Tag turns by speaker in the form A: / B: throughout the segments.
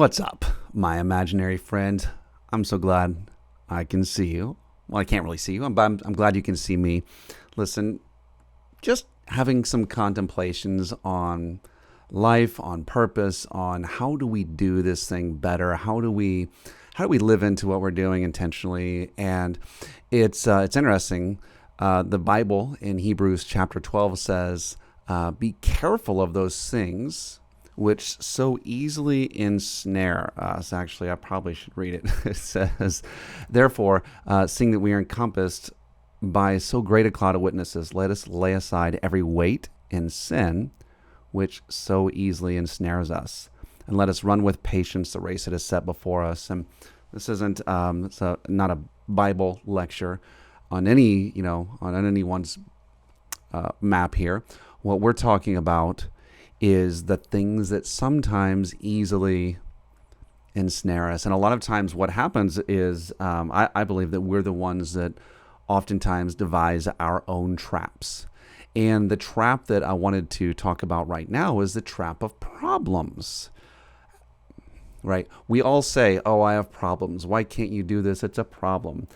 A: What's up, my imaginary friend? I'm so glad I can see you. Well, I can't really see you, but I'm glad you can see me. Listen, just having some contemplations on life, on purpose, on how do we do this thing better? How do we live into what we're doing intentionally? And it's interesting. The Bible in Hebrews chapter 12 says, "Be careful of those things which so easily ensnare us." Actually, I probably should read it. It says, "Therefore, seeing that we are encompassed by so great a cloud of witnesses, let us lay aside every weight and sin which so easily ensnares us, and let us run with patience the race that is set before us." And this isn't not a Bible lecture on anyone's map here. What we're talking about is the things that sometimes easily ensnare us. And a lot of times what happens is I believe that we're the ones that oftentimes devise our own traps. And the trap that I wanted to talk about right now is the trap of problems. Right? We all say, "Oh, I have problems. Why can't you do this? It's a problem."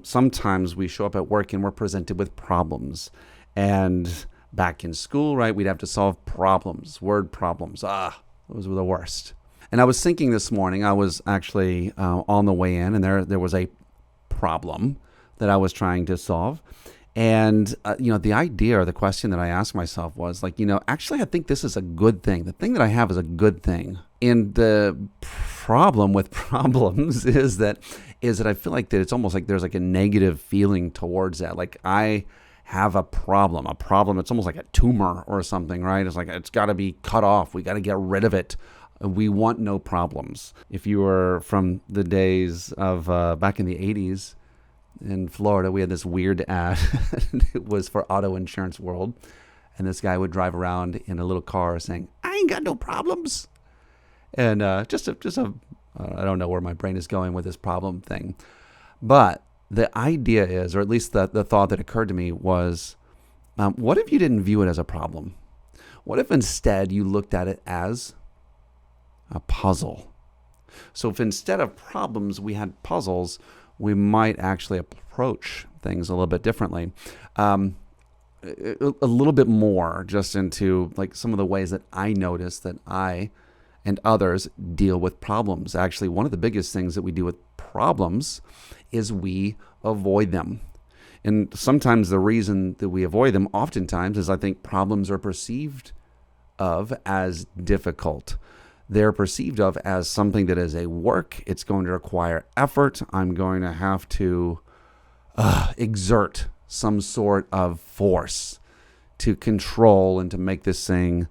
A: Sometimes we show up at work and we're presented with problems. And back in school, right, we'd have to solve problems, word problems. Those were the worst. And I was thinking this morning, I was actually on the way in, and there was a problem that I was trying to solve. And, the idea or the question that I asked myself was like, actually, I think this is a good thing. The thing that I have is a good thing. And the problem with problems is that I feel like that it's almost like there's like a negative feeling towards that. Like I have a problem. It's almost like a tumor or something, right? It's like it's got to be cut off. We got to get rid of it. We want no problems. If you were from the days of back in the 80s in Florida, we had this weird ad. It was for Auto Insurance World. And this guy would drive around in a little car saying, "I ain't got no problems." And I don't know where my brain is going with this problem thing. But the idea is, or at least the thought that occurred to me was, what if you didn't view it as a problem? What if instead you looked at it as a puzzle? So if instead of problems we had puzzles, we might actually approach things a little bit differently. A little bit more just into like some of the ways that I notice that I and others deal with problems. Actually, one of the biggest things that we do with problems is we avoid them. And sometimes the reason that we avoid them oftentimes is I think problems are perceived of as difficult. They're perceived of as something that is a work. It's going to require effort. I'm going to have to exert some sort of force to control and to make this thing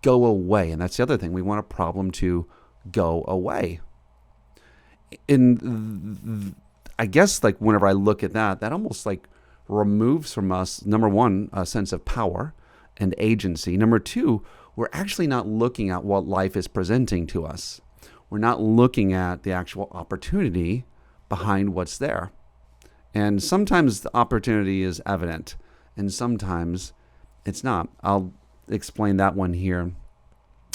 A: go away. And that's the other thing. We want a problem to go away. And I guess like whenever I look at that almost like removes from us, number one, a sense of power and agency. Number two, we're actually not looking at what life is presenting to us. We're not looking at the actual opportunity behind what's there. And sometimes the opportunity is evident, and sometimes it's not. I'll explain that one here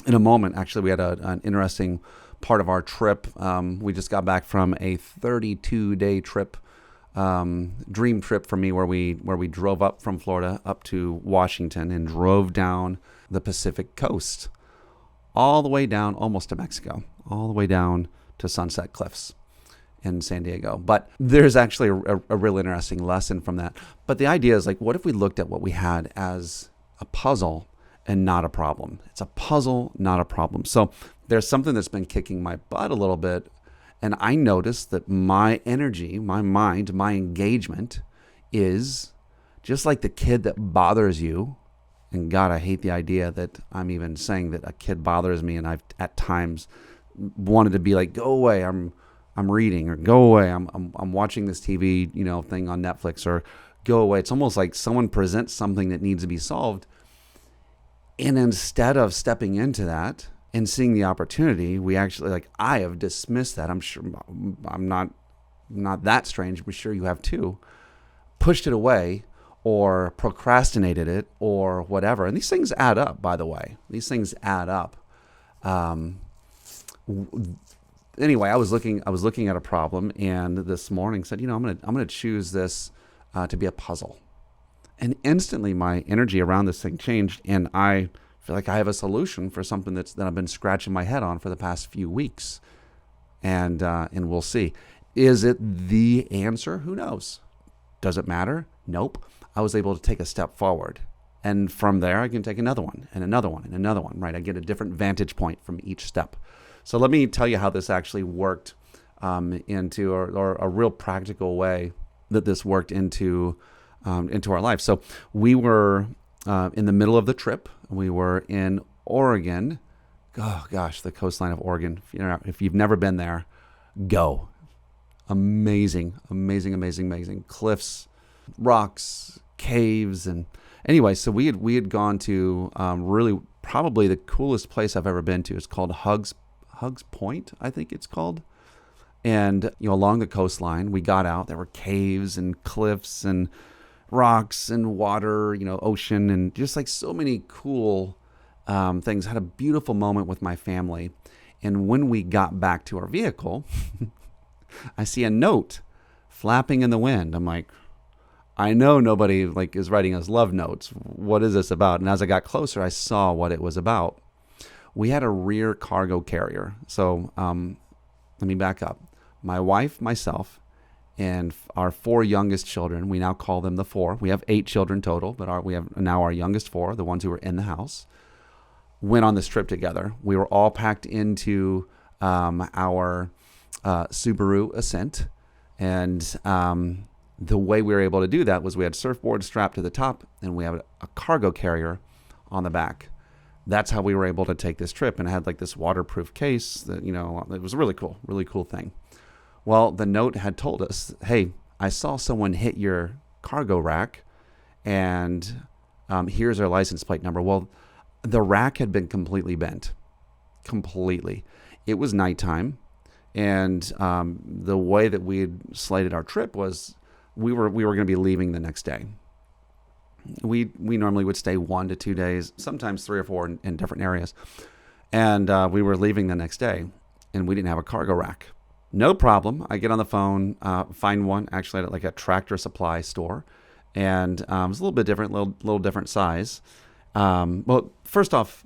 A: in a moment. Actually, we had an interesting part of our trip. We just got back from a 32-day trip, dream trip for me, where we drove up from Florida up to Washington and drove down the Pacific coast, all the way down almost to Mexico, all the way down to Sunset Cliffs in San Diego. But there's actually a real interesting lesson from that. But the idea is like, what if we looked at what we had as a puzzle and not a problem? It's a puzzle, not a problem. So there's something that's been kicking my butt a little bit. And I noticed that my energy, my mind, my engagement is just like the kid that bothers you. And God, I hate the idea that I'm even saying that a kid bothers me. And I've at times wanted to be like, "Go away, I'm reading," or "Go away, I'm watching this TV, thing on Netflix," or "Go away." It's almost like someone presents something that needs to be solved. And instead of stepping into that and seeing the opportunity, we actually I have dismissed that. I'm sure I'm not that strange. I'm sure you have too. Pushed it away or procrastinated it or whatever. And these things add up, by the way. These things add up. Anyway, I was looking at a problem, and this morning said, I'm gonna choose this to be a puzzle. And instantly my energy around this thing changed, and I feel like I have a solution for something that I've been scratching my head on for the past few weeks. And we'll see. Is it the answer? Who knows? Does it matter? Nope. I was able to take a step forward. And from there, I can take another one and another one and another one, right? I get a different vantage point from each step. So let me tell you how this actually worked into or a real practical way that this worked into our life. So we were in the middle of the trip. We were in Oregon. Oh gosh, the coastline of Oregon. If you've never been there, go. Amazing, amazing, amazing, amazing cliffs, rocks, caves, and anyway. So we had gone to really probably the coolest place I've ever been to. It's called Hugs Point, I think it's called. And along the coastline, we got out. There were caves and cliffs and rocks and water, ocean, and just like so many cool things. Had a beautiful moment with my family. And when we got back to our vehicle, I see a note flapping in the wind. I'm like, I know nobody is writing us love notes. What is this about? And as I got closer, I saw what it was about. We had a rear cargo carrier. So let me back up. My wife, myself, and our 4 youngest children, we now call them the 4. We have 8 children total, but we have now our youngest 4, the ones who were in the house, went on this trip together. We were all packed into our Subaru Ascent, and the way we were able to do that was we had surfboards strapped to the top, and we had a cargo carrier on the back. That's how we were able to take this trip, and it had this waterproof case that, it was a really cool thing. Well, the note had told us, hey, I saw someone hit your cargo rack, and here's our license plate number. Well, the rack had been completely bent. Completely. It was nighttime, and the way that we had slated our trip was we were going to be leaving the next day. We normally would stay 1 to 2 days, sometimes 3 or 4 in different areas. And we were leaving the next day, and we didn't have a cargo rack. No problem. I get on the phone, find one actually at a Tractor Supply store. And it was a little bit different, little different size. Well, first off,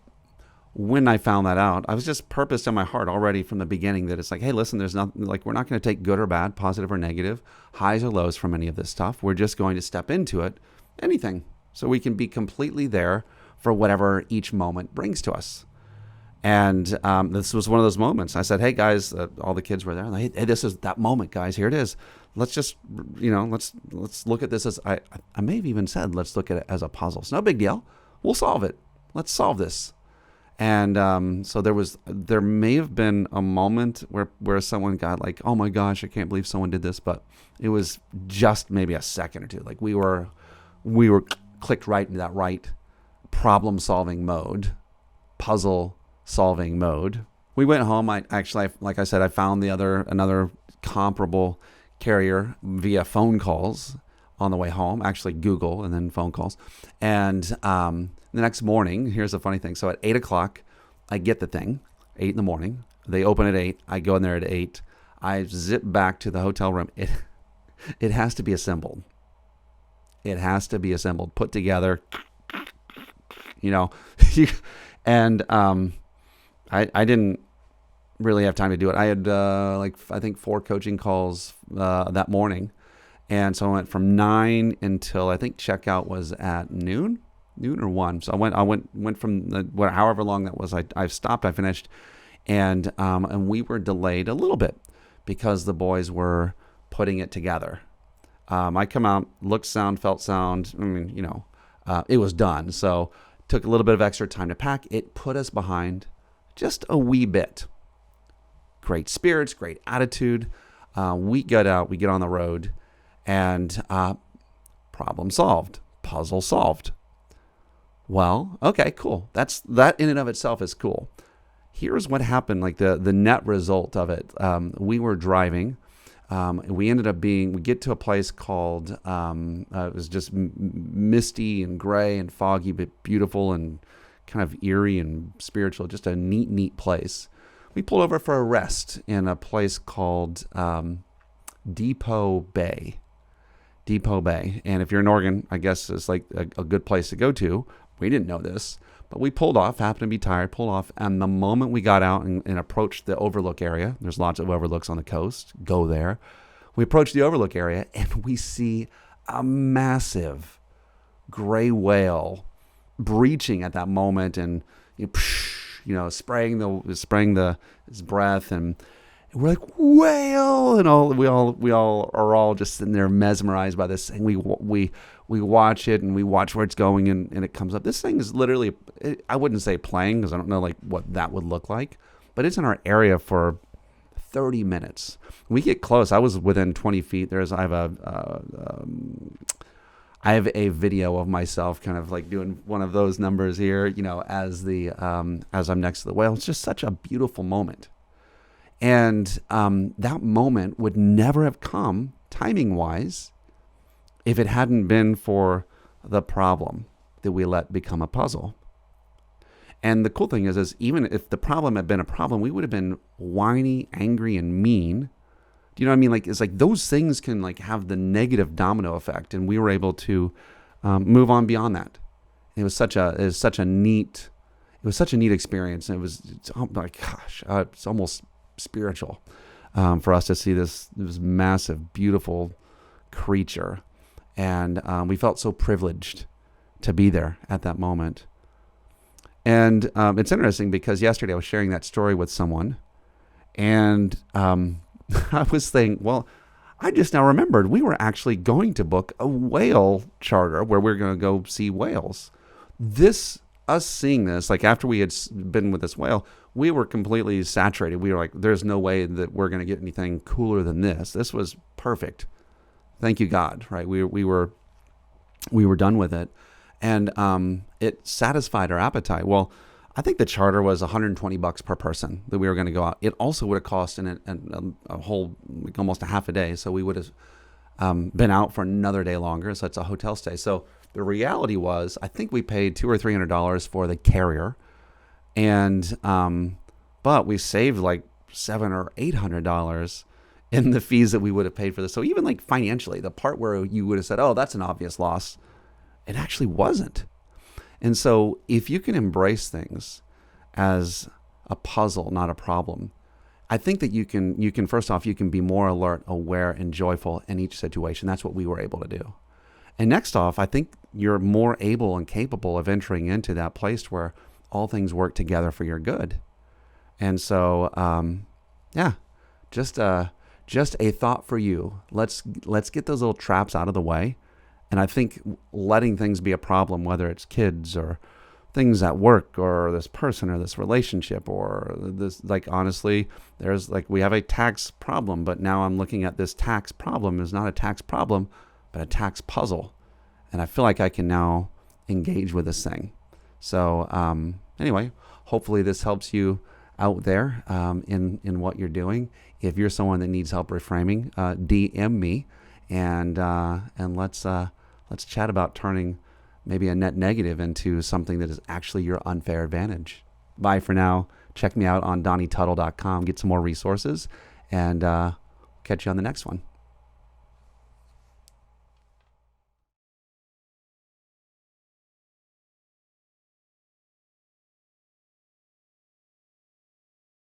A: when I found that out, I was just purposed in my heart already from the beginning that it's hey, listen, there's nothing, we're not going to take good or bad, positive or negative, highs or lows from any of this stuff. We're just going to step into it, anything, so we can be completely there for whatever each moment brings to us. And this was one of those moments. I said, hey guys, all the kids were there. Hey, this is that moment, guys. Here it is. Let's just, let's look at this as, I may have even said, let's look at it as a puzzle. It's no big deal. We'll solve it. Let's solve this. And so there may have been a moment where someone got oh my gosh, I can't believe someone did this, but it was just maybe a second or two. We were clicked right into that right problem solving mode, puzzle solving mode. We went home. I actually, like I said, I found another comparable carrier via phone calls on the way home, actually Google and then phone calls. And the next morning, here's the funny thing. So at 8 o'clock, I get the thing, 8 in the morning. They open at 8. I go in there at 8. I zip back to the hotel room. It has to be assembled. It has to be assembled, put together, and I didn't really have time to do it. I had I think 4 coaching calls that morning. And so I went from 9 until I think checkout was at noon or 1. So I went from however long that was. I stopped. I finished, and we were delayed a little bit because the boys were putting it together. I come out, looked sound, felt sound. I mean, it was done. So took a little bit of extra time to pack. It put us behind just a wee bit. Great spirits, great attitude. We get out, we get on the road. And problem solved, puzzle solved. Well, okay, cool. That in and of itself is cool. Here's what happened, the net result of it. We were driving. We ended up we get to a place called, it was just misty and gray and foggy, but beautiful and kind of eerie and spiritual. Just a neat place. We pulled over for a rest in a place called Depot Bay. Depot Bay. And if you're in Oregon, I guess it's like a good place to go to. We didn't know this, but we pulled off, happened to be tired, pulled off. And the moment we got out and approached the overlook area, there's lots of overlooks on the coast, go there. We approach the overlook area and we see a massive gray whale breaching at that moment, and spraying his breath, and we're like, whale, and we all are just sitting there mesmerized by this thing. We watch it, and we watch where it's going, and it comes up. This thing is literally, I wouldn't say playing because I don't know like what that would look like, but it's in our area for 30 minutes. We get close. I was within 20 feet. I have a video of myself kind of like doing one of those numbers here, as I'm next to the whale. It's just such a beautiful moment. And that moment would never have come, timing-wise, if it hadn't been for the problem that we let become a puzzle. And the cool thing is even if the problem had been a problem, we would have been whiny, angry, and mean. Do you know what I mean? Like, it's like those things can like have the negative domino effect, and we were able to move on beyond that. It was such a neat experience, and it's almost spiritual for us to see this massive, beautiful creature, and we felt so privileged to be there at that moment. And it's interesting because yesterday I was sharing that story with someone, and I was thinking, well, I just now remembered we were actually going to book a whale charter where we're going to go see whales. Us seeing this, like after we had been with this whale, we were completely saturated. We were like, there's no way that we're going to get anything cooler than this. This was perfect. Thank you, God, right? We were done with it. And it satisfied our appetite. Well, I think the charter was $120 per person that we were going to go out. It also would have cost a whole, like almost a half a day. So we would have been out for another day longer. So it's a hotel stay. So the reality was, I think we paid $200 or $300 for the carrier, and but we saved like $700 or $800 in the fees that we would have paid for this. So even like financially, the part where you would have said, "Oh, that's an obvious loss," it actually wasn't. And so if you can embrace things as a puzzle, not a problem, I think that you can first off, you can be more alert, aware, and joyful in each situation. That's what we were able to do. And next off, I think you're more able and capable of entering into that place where all things work together for your good. And so, just a thought for you. Let's get those little traps out of the way. And I think letting things be a problem, whether it's kids or things at work or this person or this relationship or this, like, honestly, there's like, we have a tax problem, but now I'm looking at this tax problem is not a tax problem, but a tax puzzle. And I feel like I can now engage with this thing. So anyway, hopefully this helps you out there in what you're doing. If you're someone that needs help reframing, DM me and let's chat about turning maybe a net negative into something that is actually your unfair advantage. Bye for now. Check me out on DonnieTuttle.com. Get some more resources, and catch you on the next one.